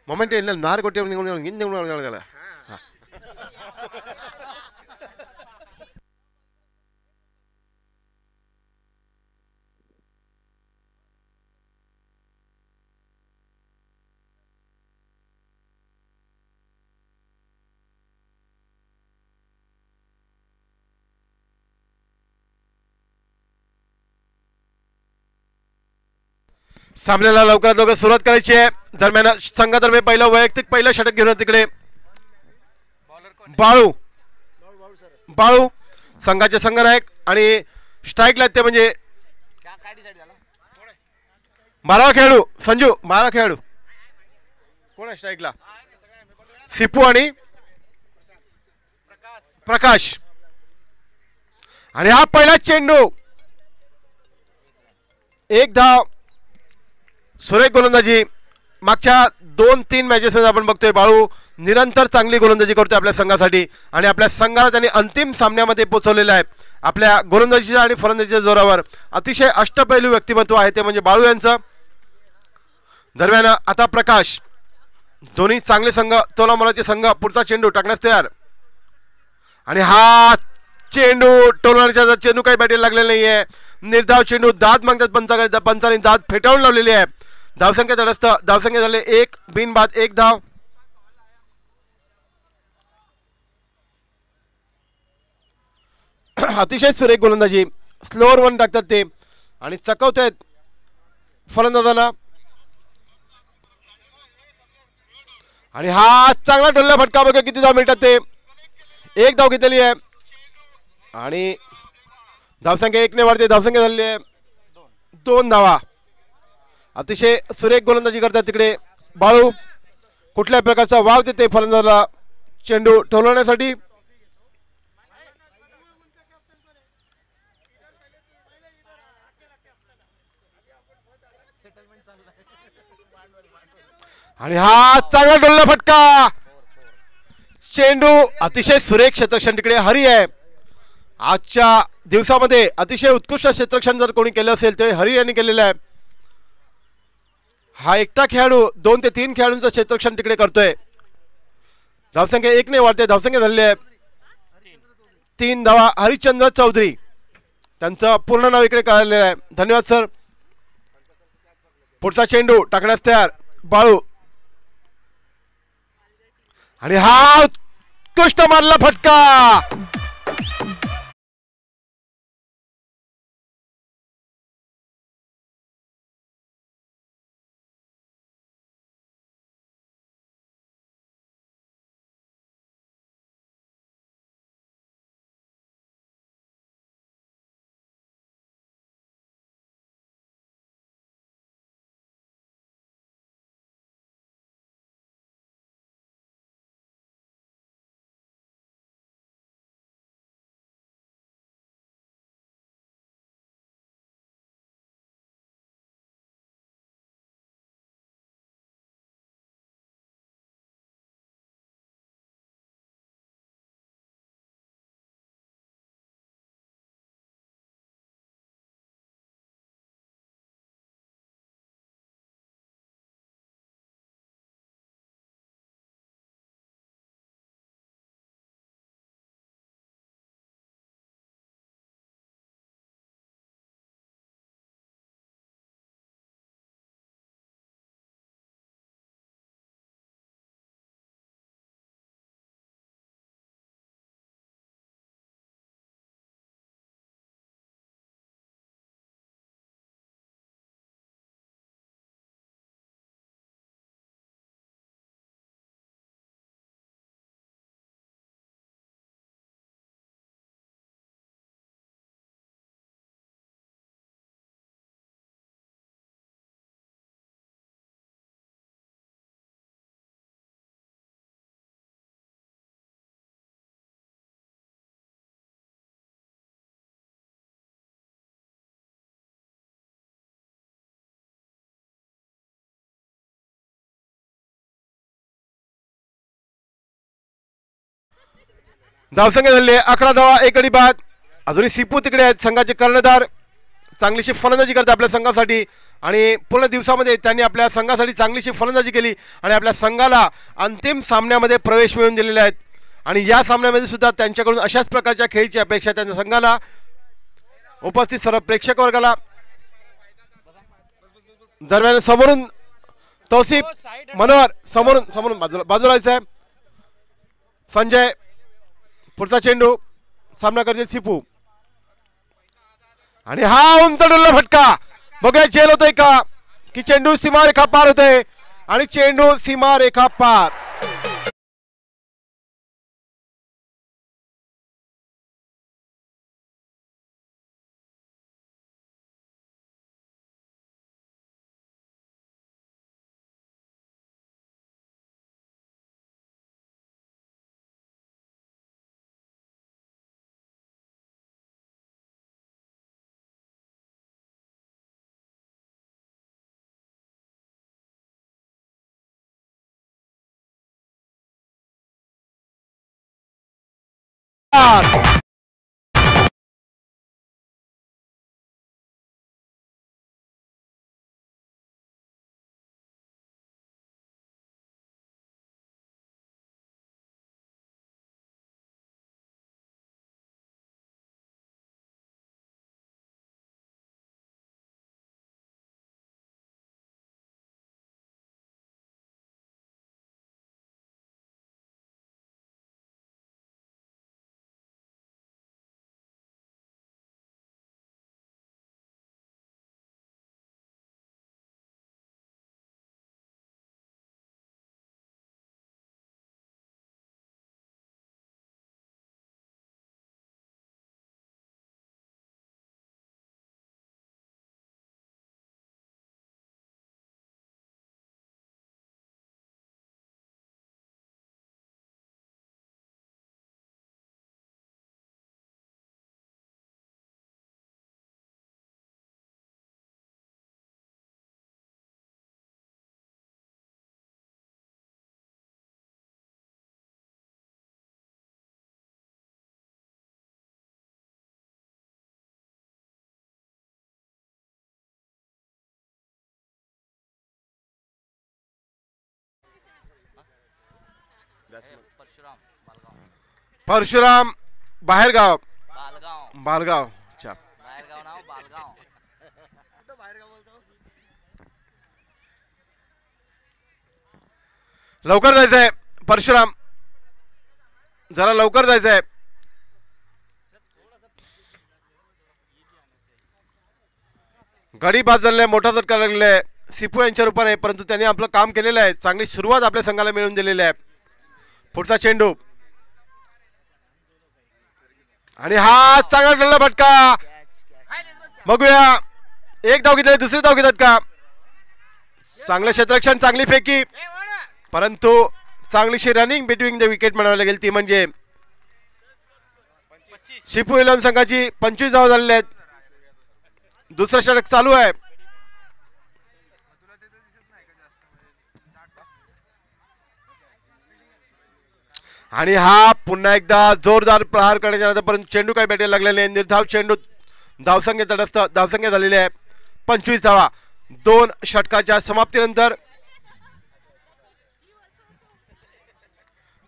Moment ಇಲ್ಲ ನಾರು ಕೊಟ್ಟೆ ಹಿಂದೆ सामन्याला लवकरात लवकर सुरुवात करायची आहे. दरम्यान संघातर्फे पहिलं षटक घेऊन तिकडे बाळू संघाचे संघनायक आणि स्ट्राईकला ते म्हणजे 12वा खेळाडू संजू 12वा खेळाडू कोण आहे स्ट्राईकला सिपू आणि प्रकाश. आणि हा पहिला चेंडू एक धाव. सुरेख गोलंदाजी मागच्या 2-3 मॅचेस मध्ये आपण बघतोय बाळू निरंतर चांगली गोलंदाजी करतोय आपल्या संघासाठी आणि आपल्या संघाला त्यांनी अंतिम सामन्यामध्ये पोहोचवलेलं आहे. आपल्या गोलंदाजीच्या आणि फलंदाजीच्या जोरावर अतिशय अष्टपैलू व्यक्तिमत्व आहे ते म्हणजे बाळू यांचं. दरम्यान आता प्रकाश दोन्ही चांगले संघ तोलामोलाचे संघ पुढचा चेंडू टाकण्यास तयार. आणि हा चेंडू टोलनाच्या चेंडू काही बॅटेल लागलेला नाहीये. निर्धाव चेंडू दाद मागतात पंचाने दाद फेटाळून लावलेली आहे. धावसंख्या तटस्थ धावसंख्या झाले 1 बिनबाद 1 धाव. अतिशय सुरेख गोलंदाजी स्लोअर वन टाकतात ते आणि चकवतायत फलंदाजांना. आणि हा चांगला डोलला फटका बघा किती धाव मिळतात ते. 1 धाव घेतलेली आहे आणि धावसंख्या 1 ने वाढते. धावसंख्या झालेली आहे 2 धावा. अतिशय सुरेख गोलंदाजी करतात तिकडे बाळू. कुठल्याही प्रकारचा वाव देते फलंदाजाला चेंडू ठोलवण्यासाठी. आणि हा चांगला डोलला फटका. चेंडू अतिशय सुरेख क्षेत्ररक्षण तिकडे हरी आहे. आजच्या दिवसामध्ये अतिशय उत्कृष्ट क्षेत्ररक्षण जर कोणी केलं असेल ते हरी यांनी केलेलं आहे. हा एकटा खेळाडू 2 ते 3 खेळाडूंचं क्षेत्ररक्षण तिकडे करतोय. धावसंख्या 1 ने वाढते. धावसंख्या झालेली आहे 3 धावा. हरिश्चंद्र चौधरी त्यांचं पूर्ण नाव इकडे कळलेलं आहे. धन्यवाद सर. पुढचा चेंडू टाकण्यास तयार बाळू. आणि हा उत्कृष्ट मारला फटका. धावसंख्या झाली 11 धावा 1 गडी बाद. अजूनही सिपू तिकडे आहेत संघाचे कर्णधार. चांगलीशी फलंदाजी करते आपल्या संघासाठी आणि पूर्ण दिवसामध्ये त्यांनी आपल्या संघासाठी चांगलीशी फलंदाजी केली आणि आपल्या संघाला अंतिम सामन्यामध्ये प्रवेश मिळवून दिलेले आहेत. आणि या सामन्यामध्ये सुद्धा त्यांच्याकडून अशाच प्रकारच्या खेळीची अपेक्षा त्यांच्या संघाला उपस्थित सर्व प्रेक्षक वर्गाला. दरम्यान समोरून तौसिफ मनोहर समोरून समोरून बाजूला व्हायचं आहे. संजय पुढचा चेंडू सामना करते सिपू आणि हा उंच डुल्ला फटका. बघूया झेल होतोय का की चेंडू सीमारेखा पार होतोय आणि चेंडू सीमारेखा पार. परशुराम बाहेरगाव बालगाव अच्छा लवकर जायचंय परशुराम जरा लवकर जायचंय. गडी बाद झालेला मोठा झटका लागलेला आहे सिपू यांच्या रूपाने परंतु त्यांनी आपलं काम केलेलं आहे. चांगली सुरुवात आपल्या संघाला मिळवून दिलेली आहे. पुढचा चेंडू आणि हा चांगला डल्ला फटका. बघूया एक धाव घेतली दुसरी धाव घेतात का. चांगलं क्षेत्ररक्षण चांगली फेकी परंतु चांगलीशी रनिंग बिटवीन द विकेट म्हणावी लागेल ती म्हणजे सिपू इलेव्हन संघाची 25 धावा झालेल्या आहेत. दुसरं षटक चालू आहे आणि हा पुन्हा एकदा जोरदार प्रहार करण्याच्या नंतर परंतु चेंडू काय बॅटेला लागलेला नाही. निर्धाव चेंडू धावसंख्या तटस्थ धावसंख्या झालेली आहे 25 धावा 2 षटकाच्या समाप्तीनंतर.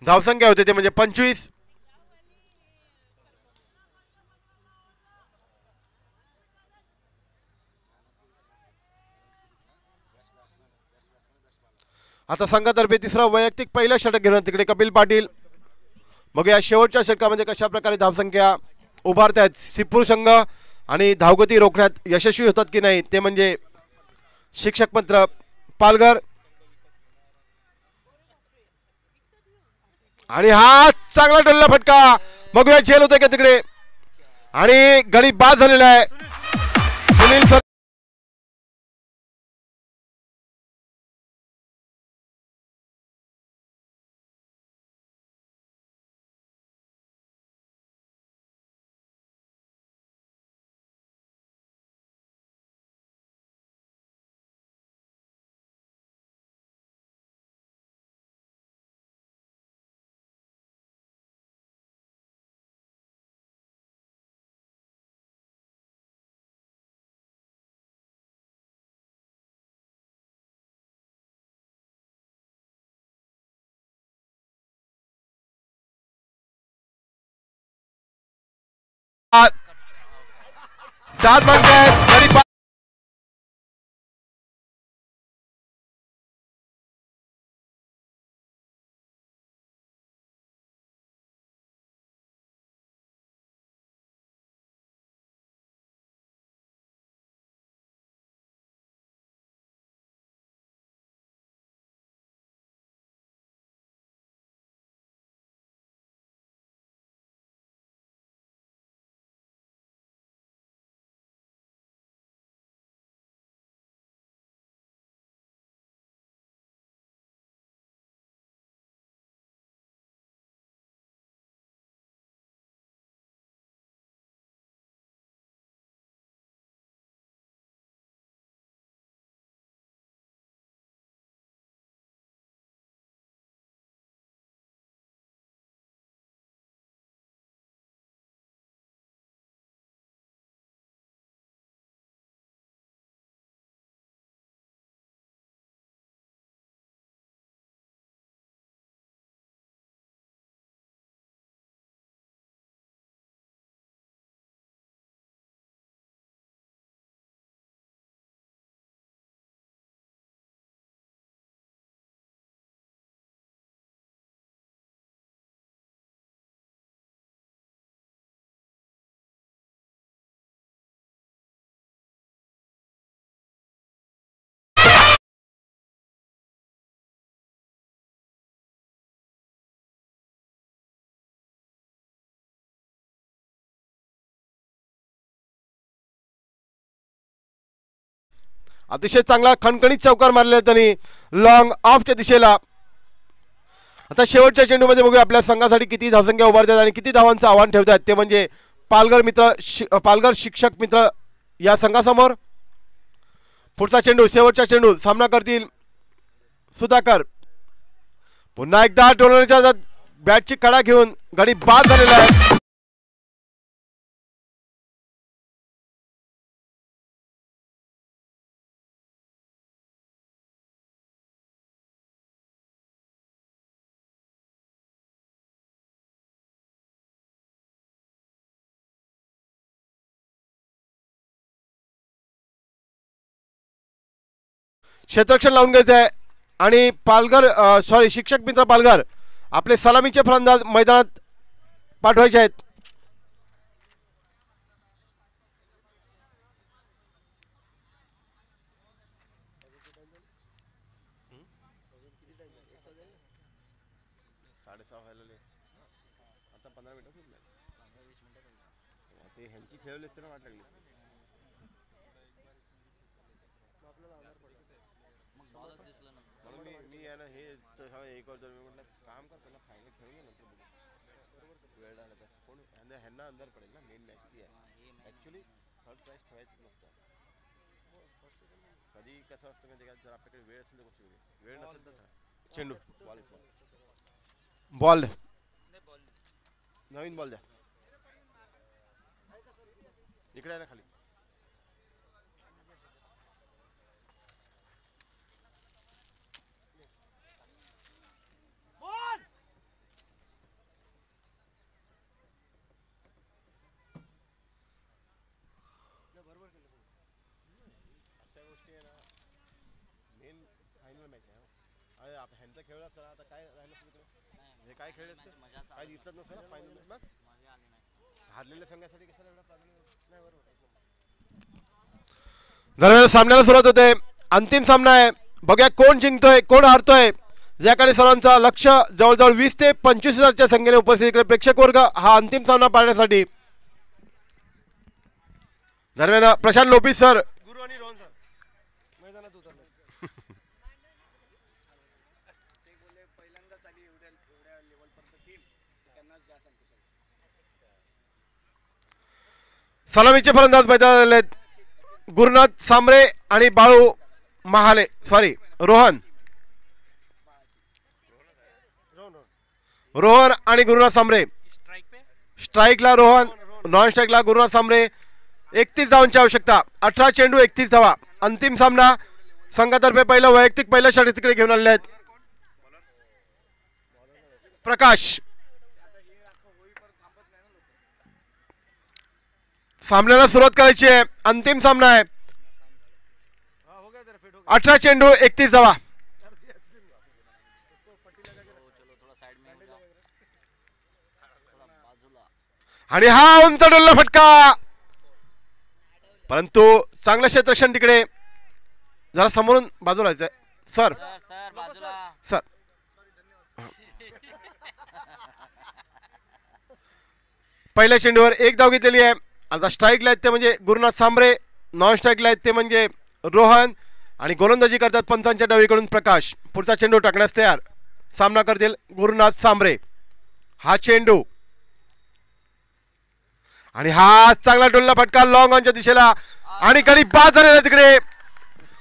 धावसंख्या होते ते म्हणजे 25. आता संघातर्फे तिसरा वैयक्तिक पहिला षटक घेणार तिकडे कपिल पाटील. मग या शेवटच्या षटकामध्ये कशा प्रकारे धावसंख्या उभारतायत सिपू संघ आणि धावगती रोखण्यात यशस्वी होतात की नाही ते म्हणजे शिक्षक मंत्र पालघर. आणि हा चांगला डल्ला फटका बघूया झेल होते का तिकडे आणि गडी बाद झालेला आहे. सुनील दाद मागतायत गडी बाद. अतिशय चांगला खणखणीत चौकार मारलेला त्यांनी लॉंग ऑफच्या दिशेला. आता शेवटच्या चेंडूमध्ये बघूया आपल्या संघासाठी किती धावसंख्या उभारतात आणि किती धावांचं आव्हान ठेवतात ते म्हणजे पालघर शिक्षक मित्र या संघासमोर. पुढचा चेंडू शेवटचा चेंडू सामना करतील सुधाकर. पुन्हा एकदा टोलण्याच्या बॅटची कडा घेऊन गडी बाद झालेला आहे. क्षेत्ररक्षण लावून घ्यायचं आहे आणि शिक्षक मित्र पालघर आपले सलामीचे फलंदाज मैदानात पाठवायचे आहेत. अंदर पडेल ना मेन मॅच ती आहे ॲक्च्युली थर्ड प्राइज ठेवायचं नसतं. कधी कसं असतं म्हणजे जर आपल्याकडे वेळ असेल तर गोष्ट वेगळी, वेळ नसेल तर चेंडू बॉल नवीन बॉल द्या इकडे आहे ना खाली. दरम्यान सामन्याला सुरुवात होते. अंतिम सामना आहे. बघूया कोण जिंकतोय कोण हारतोय. याकडे सर्वांचा लक्ष जवळजवळ 20 ते 25,000च्या संख्येने उपस्थित इकडे प्रेक्षक वर्ग हा अंतिम सामना पाहण्यासाठी. दरम्यान प्रशांत लोपी सर गुरु आणि रोहन सर मैदानात उतरले. सलामीचे फलंदाज मैदानात आले. गुरुनाथ सांबरे आणि बाळू महाले रोहन आणि गुरुनाथ सांबरे. स्ट्राईकला रोहन, नॉन स्ट्राईकला गुरुनाथ सांबरे. 31 धावांची आवश्यकता. 18 चेंडू 31 धावा. अंतिम सामना संघातर्फे पहिलं षटक तिकडे घेऊन आलेले आहेत प्रकाश. सामन्याला सुरुवात करायची आहे. अंतिम सामना आहे. 18 चेंडू 31 धावा. आणि हा उंच डोलला फटका, परंतु चांगलं क्षेत्ररक्षण तिकडे. जरा समोरून बाजूला सर सर. पहिल्या चेंडूवर एक धाव घेतलेली आहे. आता स्ट्राईकला आहेत ते म्हणजे गुरुनाथ सांबरे, नॉन स्ट्राईकला आहेत ते म्हणजे रोहन, आणि गोलंदाजी करतात पंचांच्या डावीकडून प्रकाश. पुढचा चेंडू टाकण्यास तयार. सामना करतील गुरुनाथ सांबरे. हा चेंडू आणि हा चांगला डोलला फटका लॉंग ऑनच्या दिशेला, आणि गडी बाद झालेला तिकडे.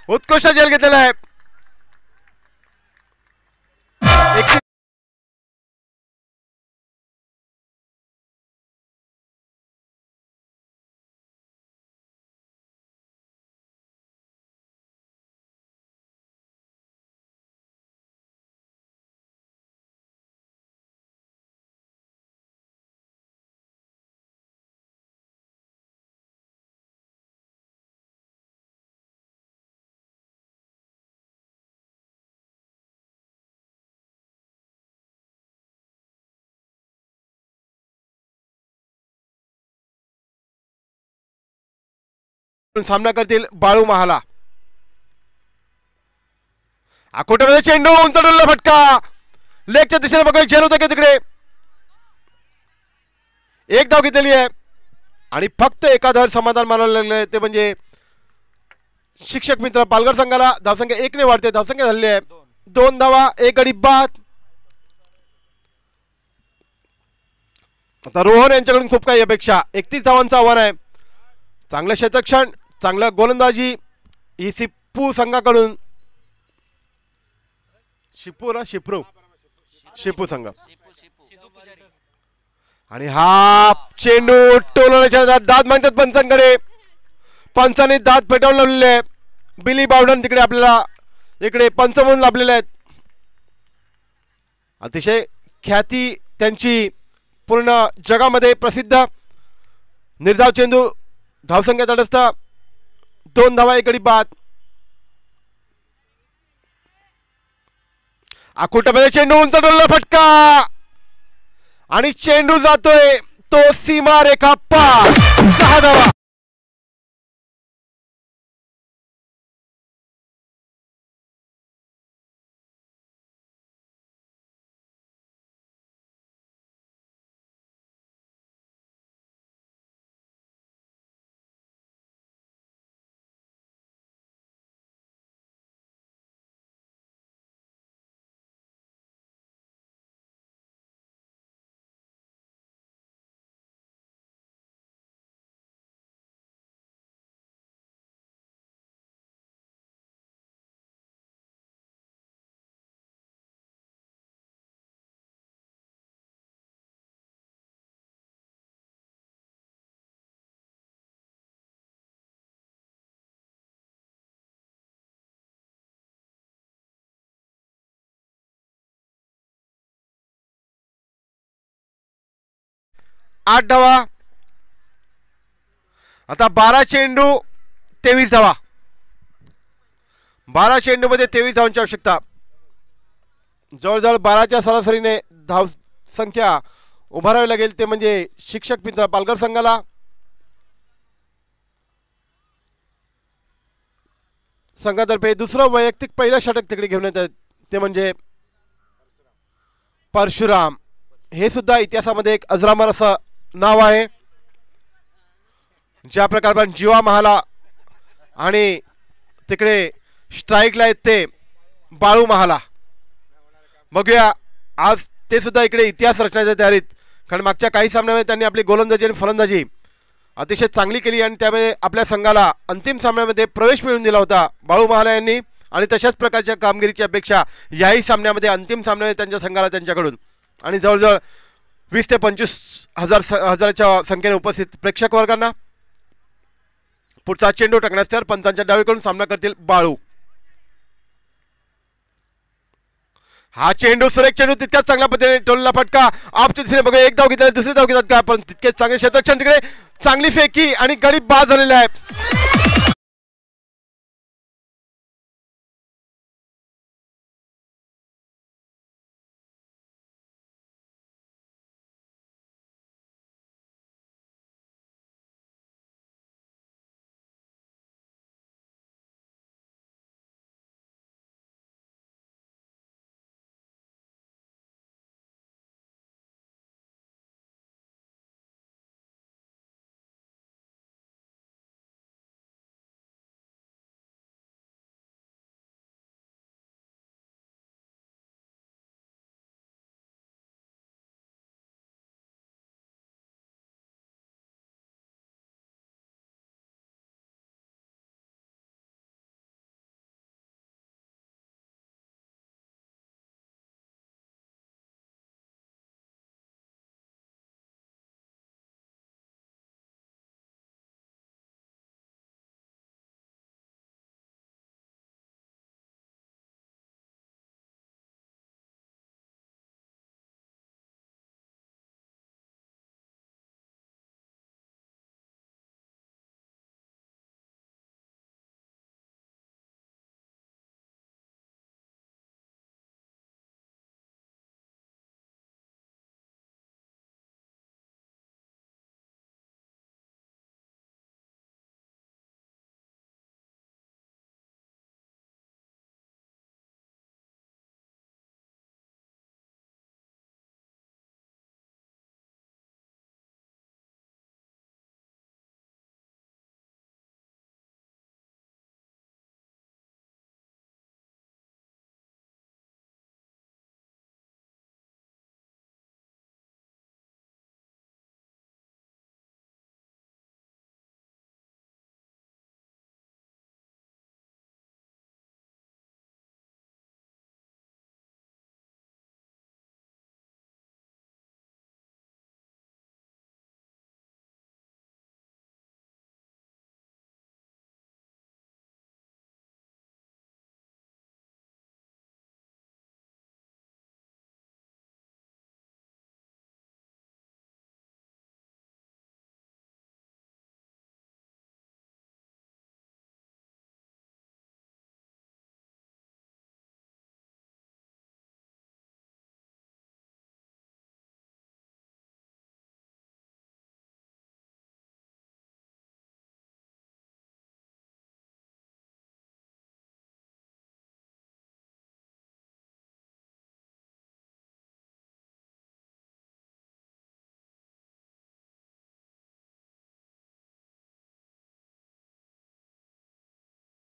उत्कृष्ट झेल घेतलेला आहे. सामना करतील बाळू महाला. आकोट्यामध्ये चेंडू उंच डोलला फटका, लेगच्या दिशेने बघा झेल होतं की तिकडे. एक धाव घेतलेली आहे आणि फक्त एका धाव समाधान मानायला लागले ते म्हणजे शिक्षक मित्र पालघर संघाला. धावसंख्या 1 ने वाढते. धावसंख्या झालेली आहे 2 धावा 1 गडी बाद. आता रोहन यांच्याकडून खूप काही अपेक्षा. 31 धावांचं आव्हान आहे. चांगलं क्षेत्ररक्षण, चांगलं गोलंदाजी ही सिप्पू संघाकडून. शिप्पू संघ. आणि हा चेंडू टोलवण्याच्या दाद मागतात पंचांकडे. पंचांनी दाद पेटवून लावलेले आहे. बिली बावडन तिकडे आपल्याला इकडे पंच म्हणून लाभलेले आहेत. अतिशय ख्याती त्यांची पूर्ण जगामध्ये प्रसिद्ध. निर्धाव चेंडू, धावसंख्या तटस्थ, 2 धावा 1 गडी बाद. आकुटामध्ये चेंडू उंच डोलला फटका, आणि चेंडू जातोय तो सीमा रेखा पार. 6 धावा. आठ धावा. आता 12 चेंडू 23 धावा. 12 चेंडू मध्ये 23 धावांची आवश्यकता. जवळजवळ 12च्या सरासरीने धाव संख्या उभारावी लागेल ते म्हणजे शिक्षक मित्र पालघर संघाला. संघातर्फे दुसरं वैयक्तिक पहिलं षटक तिकडे घेऊन येतात ते म्हणजे परशुराम. हे सुद्धा इतिहासामध्ये एक अजरामर असं नाव आहे. ज्या प्रकारे जीवा महाला आणि तिकडे स्ट्राईकला आहेत ते बाळू महाला. बघूया आज ते सुद्धा इकडे इतिहास रचण्याच्या तयारीत, कारण मागच्या काही सामन्यामध्ये त्यांनी आपली गोलंदाजी आणि फलंदाजी अतिशय चांगली केली आणि त्यामुळे आपल्या संघाला अंतिम सामन्यामध्ये प्रवेश मिळवून दिला होता बाळू महाला यांनी. आणि तशाच प्रकारच्या कामगिरीची अपेक्षा याही सामन्यामध्ये अंतिम सामन्यामध्ये त्यांच्या संघाला त्यांच्याकडून. आणि जवळजवळ 20 ते 25 हजाराच्या संख्येने उपस्थित प्रेक्षक वर्गांना. पुढचा चेंडू टाकण्यास तर पंचांच्या डावीकडून सामना करतील बाळू. हा चेंडू सुरेख चेंडू तितक्याच चांगल्या पद्धतीने टोलला फटका आपच्या दिशेने बघूया एक धाव घेतला दुसरी धाव घेतात का पण तितकेच चांगले क्षेत्ररक्षण तिकडे चांगली फेकी आणि गडी बाद झालेला आहे.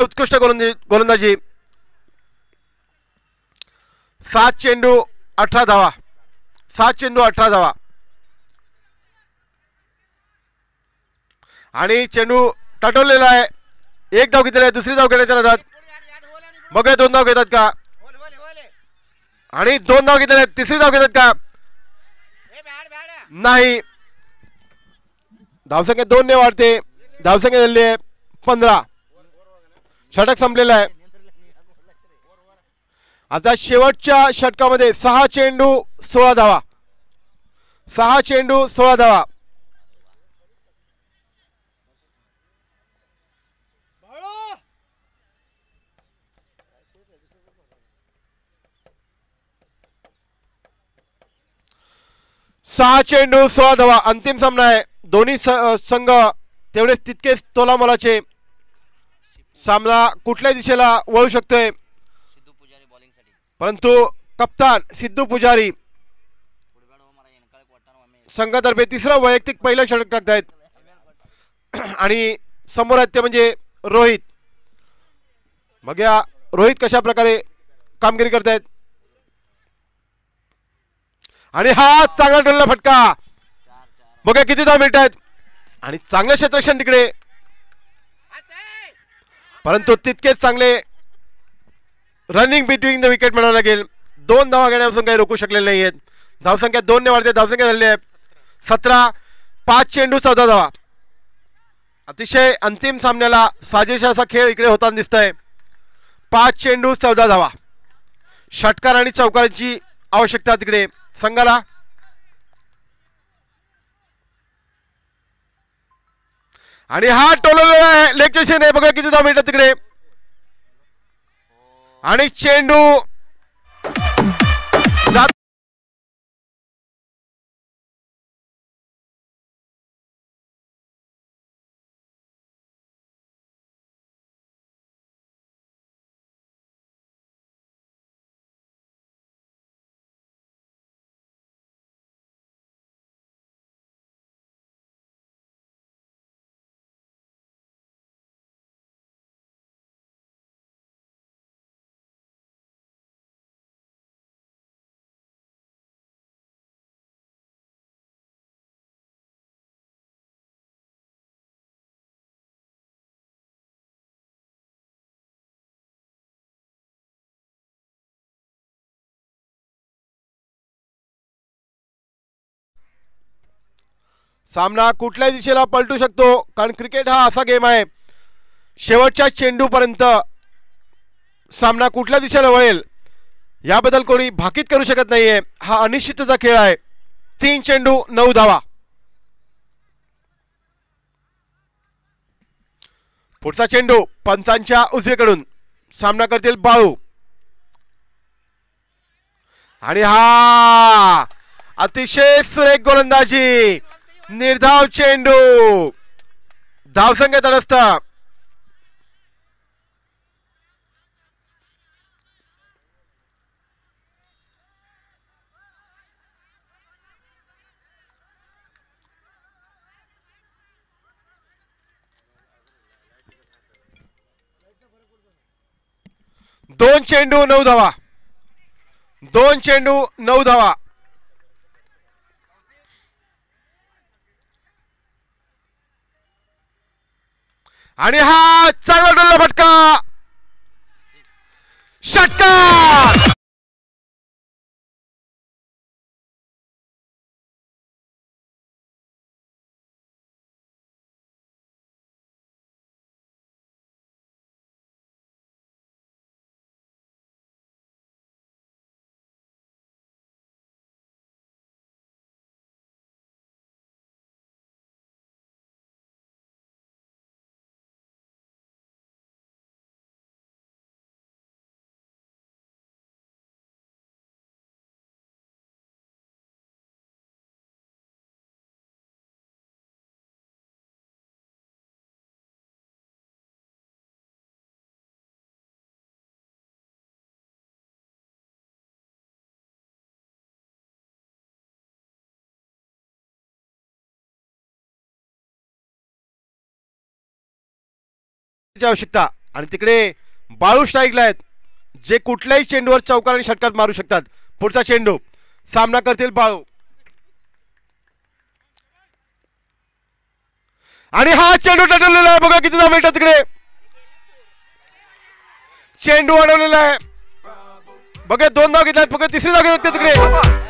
उत्कृष्ट गोलंदाजी 7 चेंडू 18 धावा 7 चेंडू 18 धावा आणि चेंडू टटवलेला आहे. एक धाव घेतलेला आहे दुसरी धाव घेण्याच्या नादात बघूया 2 धाव घेतात का आणि 2 धाव घेतलेले आहेत तिसरी धाव घेतात का नाही. धावसंख्या 2 ने वाढते. धावसंख्या झाली आहे 15. षटक संपलेला आहे. आता शेवटच्या षटकामध्ये 6 चेंडू 16 धावा 6 चेंडू 16 धावा. सहा चेंडू 16 धावा. अंतिम सामना आहे. दोन्ही संघ तेवढेच तितकेच तोलामोलाचे. सामना कुठल्या दिशेला वळू शकतोय परंतु कप्तान सिद्धू पुजारी संघातर्फे तिसरा वैयक्तिक पहिलं षटक टाकतायत आणि समोर आहेत ते म्हणजे रोहित. मग या रोहित कशा प्रकारे कामगिरी करतायत आणि हा चांगला डोलला फटका बघा किती धाव मिळत आहेत आणि चांगलं क्षेत्ररक्षण तिकडे परंतु तितकेच चांगले रनिंग बिटवीन द विकेट म्हणावं लागेल. 2 धावा घेण्यापासून काही रोखू शकलेले नाही आहेत. धावसंख्या 2 ने वाढते. धावसंख्या झालेली आहे 17. 5 चेंडू 14 धावा. अतिशय अंतिम सामन्याला साजेशा असा खेळ इकडे होताना दिसतोय. 5 चेंडू 14 धावा. षटकार आणि चौकारांची आवश्यकता तिकडे संघाला. आणि हा टोलवलेला आहे लेगच्या दिशेने. बघा किती धाव मिळतात तिकडे. आणि चेंडू सामना कुठल्याही दिशेला पलटू शकतो, कारण क्रिकेट हा असा गेम आहे शेवटच्या चेंडूपर्यंत सामना कुठल्या दिशेला वळेल याबद्दल कोणी भाकीत करू शकत नाहीये. हा अनिश्चिततेचा खेळ आहे. 3 चेंडू 9 धावा. पुढचा चेंडू पंचांच्या उजवीकडून सामना करतील बाळू. आणि हा अतिशय सुरेख गोलंदाजी, निर्धाव चेंडू, धावसंख्या तटस्थ. दोन चेंडू 9 धावा. 2 चेंडू 9 धावा. आणि हा चांगला डोलला फटका, षटकार. आवश्यकता. आणि तिकडे बाळू स्ट्राईकला आहेत, जे कुठल्याही चेंडूवर चौकार आणि षटकार मारू शकतात. पुढचा चेंडू सामना करतील बाळू. आणि हा चेंडू टटवलेला आहे. बघा किती धाव मिळतात तिकडे. चेंडू अडवलेला आहे. बघा 2 धाव घेतल्यात. बघा तिसरी धाव घेतात तिकडे.